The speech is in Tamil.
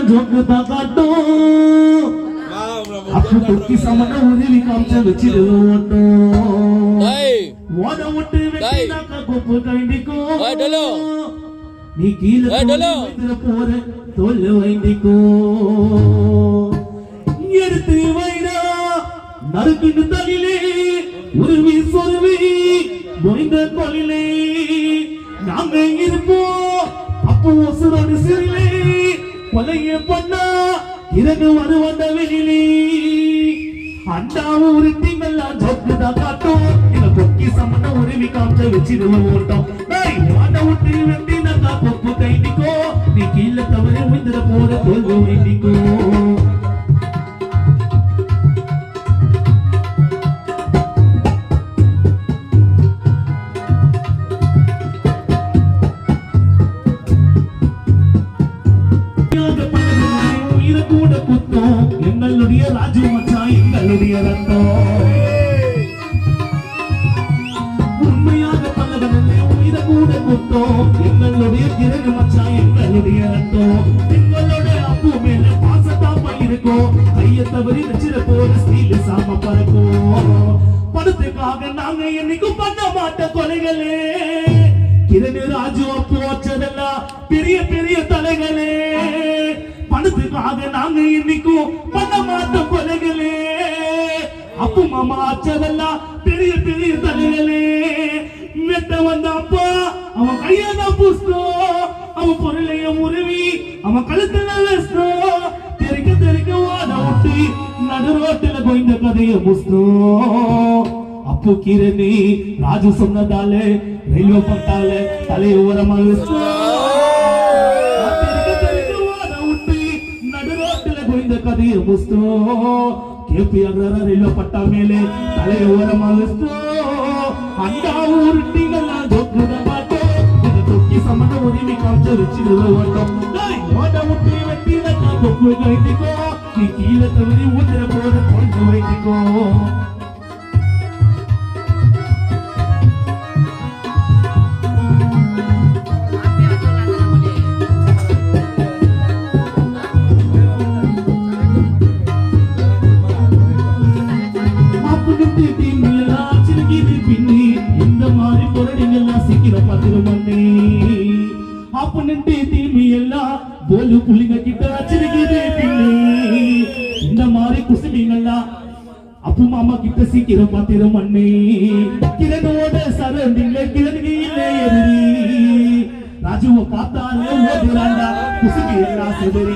ஜோக்கு தான் காட்டும் அப்ப தொக்கி சமண உதவி காமிச்ச வச்சிடுவோம் ஓட விட்டு வெட்டினாக்க கொப்பு கைண்டிக்கும் நீ கீழே போற தோல்ல வைண்டிக்கும் எடுத்து வைரா நறுக்குன்னு தலிலே உருவி சொருவி மொழிந்த கொலிலே நாங்க இருப்போம் அப்போ ஒசுரோடு சிறிலே கொலைய பண்ணா இறங்கு வருவந்த வெளியிலே அண்டா உருட்டிங்கெல்லாம் ஜோக்குதான் காட்டும் இதை கொக்கி சமண உருவி காமிச்ச வச்சிருவோம் ஓட்டம் வாட விட்டு வெட்டினாக்கா கொப்பு கைண்டிக்கோ நீ கீழே தவறு விந்துட போற தோல்வி வைண்டிக்கோ எங்களுடைய ராஜு மச்சான் எங்களுடைய ரத்தம் உண்மையாக பல்லவனே உயிரை கூட குத்தோம் எங்களுடைய கிரண் மச்சான் எங்களுடைய ரத்தம் எங்களோட அப்பு மேல பாசத்தாப்பா இருக்கும் கைய தவறி வச்சிட போற ஸ்டீல் சாம பறக்கும் படத்துக்காக நாங்க என்னைக்கும் பண்ண மாட்ட கொலைகளே கிரண் ராஜு அப்பு வச்சதெல்லாம் பெரிய பெரிய தலைகளே பணத்துக்காக நாங்க இன்னைக்கும் பண்ண மாட்டோம் கொலைகளே அப்பு மாமா அச்சதெல்லாம் பெரிய பெரிய தலைகளே மெத்த வந்த அப்பா அவன் கையதான் புஸ்தம் அவன் பொருளைய முருவி அவன் கழுத்துல வெஸ்தம் தெறிக்க தெறிக்க வாட விட்டு நடு ரோட்டுல கோய்ந்த கதைய புஸ்தம் அப்பு கிரணி ராஜு சொன்னதால ரயில்வே பட்டால தலைய ஓரமா ಕದಿಯ ಮುಸ್ತೋ ಕೆಪಿ ಅಗ್ರರ ರೈಲ್ವೆ ಪಟ್ಟ ಮೇಲೆ ತಲೆ ಓರಮಾಗಿಸ್ತೋ ಅಂಡ ಊರುಟ್ಟಿಗೆಲ್ಲ ಜೋಗ್ಗದ ಪಾಟೋ ಇದು ತೊಕ್ಕಿ ಸಮನ ಉರಿಮಿ ಕಾಂಚ ರುಚಿರುವ ಒಟ್ಟು ಓಟ ಮುಟ್ಟಿ ವೆಟ್ಟಿದ ಕೊಪ್ಪು ಗೈತಿಕೋ ನೀ ಕೀಲ ತವರಿ ಊದರ ಪೋದ ಕೊಂಡು ವೈತಿಕೋ बोलू पुलिंगा किटा चिरगिरे पिन्नी इंद मारे कुसलिंगल्ला अप्पु मामा किटा सीकिरो पातिरो मन्नी किरणोड सरंदिंगे किरणगे इल्ले एदरी राजु पाताले ओदिरांडा कुसलिंगा सेदरी